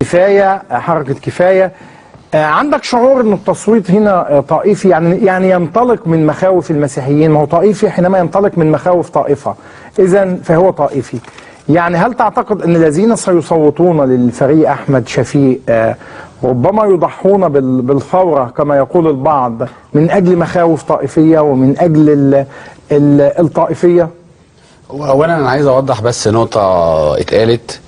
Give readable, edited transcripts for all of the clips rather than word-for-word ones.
كفايه حركه كفايه. عندك شعور ان التصويت هنا طائفي، يعني ينطلق من مخاوف المسيحيين؟ ما هو طائفي حينما ينطلق من مخاوف طائفه، اذا فهو طائفي. يعني هل تعتقد ان الذين سيصوتون للفريق احمد شفيق ربما يضحون بالثوره كما يقول البعض من اجل مخاوف طائفيه ومن اجل الطائفيه؟ اولا انا عايز اوضح بس نقطه اتقالت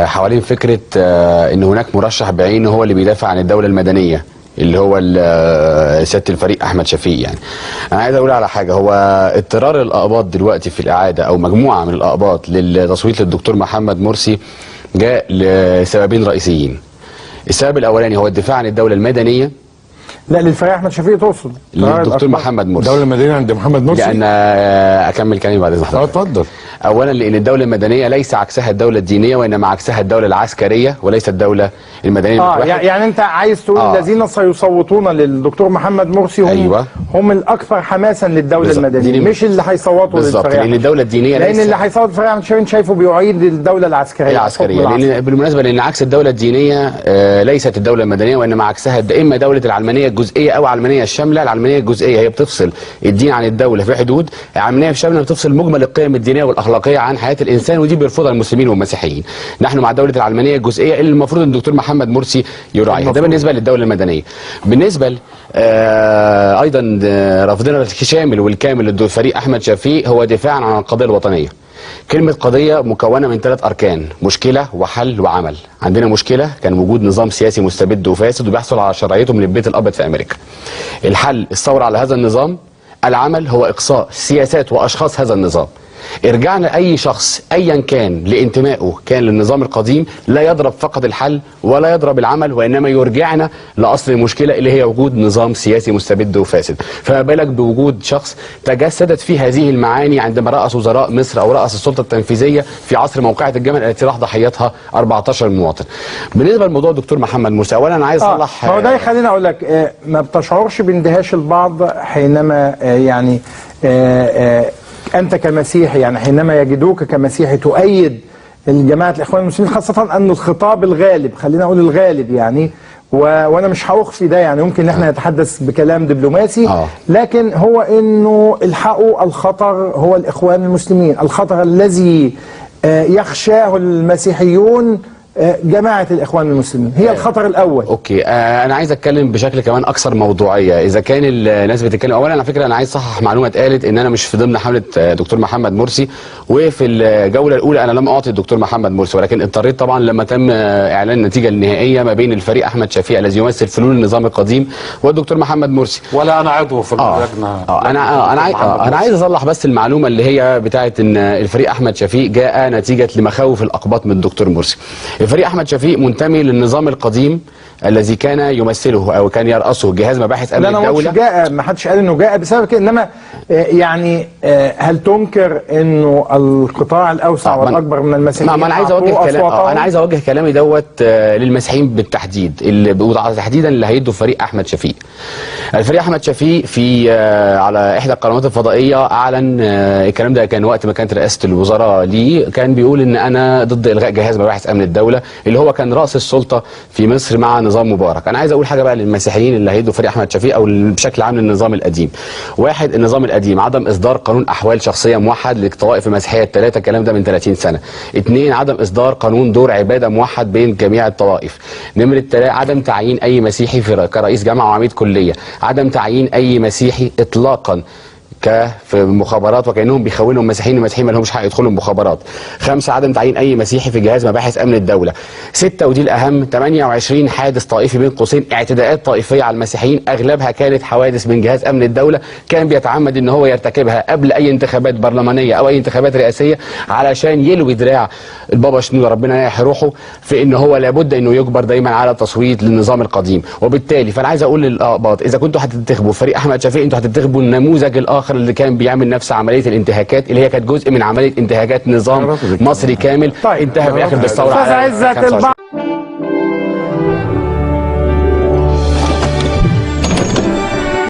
حوالين فكره ان هناك مرشح بعينه هو اللي بيدافع عن الدوله المدنيه، اللي هو سياده الفريق احمد شفيق. يعني انا عايز اقول على حاجه، هو اضطرار الاقباط دلوقتي في الاعاده او مجموعه من الاقباط للتصويت للدكتور محمد مرسي جاء لسببين رئيسيين. السبب الاولاني هو الدفاع عن الدوله المدنيه. لا، للفريق احمد شفيق تقصد؟ للدكتور محمد مرسي. الدوله المدنيه عند محمد مرسي؟ لان اكمل كلامي بعد اذن حضرتك. اتفضل. اولا لان الدوله المدنيه ليس عكسها الدوله الدينيه، وانما عكسها الدوله العسكريه وليس الدوله المدنيه. يعني انت عايز تقول الذين سيصوتون للدكتور محمد مرسي هم أيوة. هم الاكثر حماسا للدوله المدنيه، مش اللي هيصوتوا للفريق. لان الدوله الدينيه لان اللي هيصوت الفريق احمد شفيق شايفه بيعيد الدوله العسكريه. لان بالمناسبه لان عكس الدوله الدينيه ليست الدوله المدنيه، وانما عكسها اما دوله العلمانيه الجزئيه او العلمانيه الشامله. العلمانيه الجزئيه هي بتفصل الدين عن الدوله في حدود، العلمانيه الشامله بتفصل مجمل القيم الدينيه والاخلاقيه عن حياه الانسان، ودي بيرفضها المسلمين والمسيحيين. نحن مع دوله العلمانيه الجزئيه اللي المفروض ان الدكتور محمد مرسي يراعيها. ده بالنسبه للدوله المدنيه. بالنسبه ايضا رفضنا الشامل والكامل للفريق احمد شفيق هو دفاعا عن القضيه الوطنيه. كلمة قضية مكونة من 3 أركان: مشكلة وحل وعمل. عندنا مشكلة كان وجود نظام سياسي مستبد وفاسد وبيحصل على شرعيته من البيت الأبيض في أمريكا. الحل الثورة على هذا النظام. العمل هو إقصاء سياسات وأشخاص هذا النظام. ارجعنا اي شخص ايا كان لانتمائه كان للنظام القديم لا يضرب فقط الحل ولا يضرب العمل، وانما يرجعنا لاصل المشكله اللي هي وجود نظام سياسي مستبد وفاسد. فما بالك بوجود شخص تجسدت فيه هذه المعاني عندما رأس وزراء مصر او رأس السلطه التنفيذيه في عصر موقعة الجمل التي راح ضحيتها 14 مواطن. بالنسبه لموضوع الدكتور محمد مرسي، اولا انا عايز اصلح هو ده يخليني اقول لك ما بتشعرش باندهاش البعض حينما يعني أنت كمسيحي، يعني حينما يجدوك كمسيحي تؤيد الجماعة الإخوان المسلمين، خاصة أن الخطاب الغالب، خلينا أقول الغالب يعني، وأنا مش هأخفي ده، يعني ممكن إحنا نتحدث بكلام دبلوماسي، لكن هو إنه الحقوا الخطر هو الإخوان المسلمين، الخطر الذي يخشاه المسيحيون جماعة الإخوان المسلمين هي الخطر الأول. أوكي، أنا عايز أتكلم بشكل كمان أكثر موضوعية. إذا كان الناس بتتكلم، أولا على فكرة أنا عايز أصحح معلومة اتقالت إن أنا مش في ضمن حملة دكتور محمد مرسي، وفي الجولة الأولى أنا لم أعطي الدكتور محمد مرسي، ولكن اضطريت طبعا لما تم إعلان النتيجة النهائية ما بين الفريق أحمد شفيق الذي يمثل فلول النظام القديم والدكتور محمد مرسي. ولا أنا عضو في اللجنة. أنا عايز أصلح بس المعلومة اللي هي بتاعت إن الفريق أحمد شفيق جاء نتيجة لمخاوف الأقباط من الدكتور مرسي. الفريق أحمد شفيق منتمي للنظام القديم الذي كان يمثله او كان يرأسه جهاز مباحث امن الدوله. لا، جاء، ما حدش قال انه جاء بسبب كده، انما يعني هل تنكر انه القطاع الاوسع والاكبر من المسيحيين؟ ما انا عايز اوجه كلامي دوت للمسيحيين بالتحديد، تحديدا اللي هيدوا فريق احمد شفيق. الفريق احمد شفيق في على احدى القنوات الفضائيه اعلن الكلام ده، كان وقت ما كانت رئاسه الوزراء ليه، كان بيقول ان انا ضد الغاء جهاز مباحث امن الدوله اللي هو كان راس السلطه في مصر مع نظام مبارك. انا عايز اقول حاجه بقى للمسيحيين اللي هيدوا فريق احمد شفيق او بشكل عام للنظام القديم. واحد، النظام القديم عدم اصدار قانون احوال شخصيه موحد للطوائف المسيحيه الثلاثه، الكلام ده من 30 سنه. 2، عدم اصدار قانون دور عباده موحد بين جميع الطوائف. نمره 3، عدم تعيين اي مسيحي كرئيس جامعه وعميد كليه. عدم تعيين اي مسيحي اطلاقا في المخابرات، وكانهم بيخونوا المسيحيين ما لهمش حق يدخلوا المخابرات. 5، عدم تعيين اي مسيحي في جهاز مباحث امن الدوله. 6، ودي الاهم، 28 حادث طائفي بين قوسين، اعتداءات طائفيه على المسيحيين، اغلبها كانت حوادث من جهاز امن الدوله كان بيتعمد ان هو يرتكبها قبل اي انتخابات برلمانيه او اي انتخابات رئاسيه علشان يلوي دراع البابا شنودة ربنا يريح روحه في ان هو لابد انه يجبر دايما على تصويت للنظام القديم. وبالتالي فانا عايز اقول للاقباط، اذا كنتوا هتنتخبوا فريق احمد شفيق انتوا هتنتخبوا النموذج الاخر اللي كان بيعمل نفس عمليه الانتهاكات اللي هي كانت جزء من عمليه انتهاكات نظام مصري كامل انتهى بالاخر بالثوره على